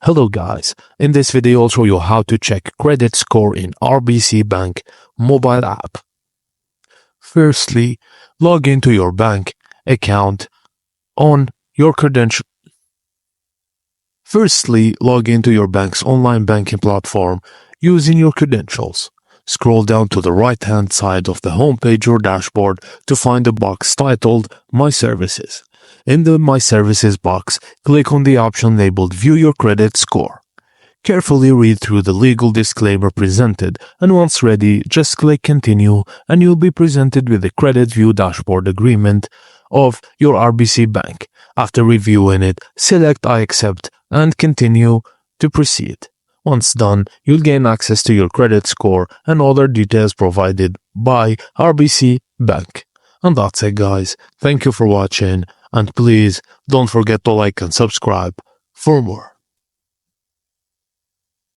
Hello guys, in this video I'll show you how to check credit score in RBC Bank mobile app. Firstly, log into your bank account on your credential. Firstly, log into your bank's online banking platform using your credentials. Scroll down to the right-hand side of the homepage or dashboard to find a box titled My Services. In the My Services box, click on the option labeled View Your Credit Score. Carefully read through the legal disclaimer presented, and once ready, just click Continue and you'll be presented with the Credit View Dashboard Agreement of your RBC Bank. After reviewing it, select I accept and continue to proceed. Once done, you'll gain access to your credit score and other details provided by RBC Bank. And that's it guys, thank you for watching and please don't forget to like and subscribe for more.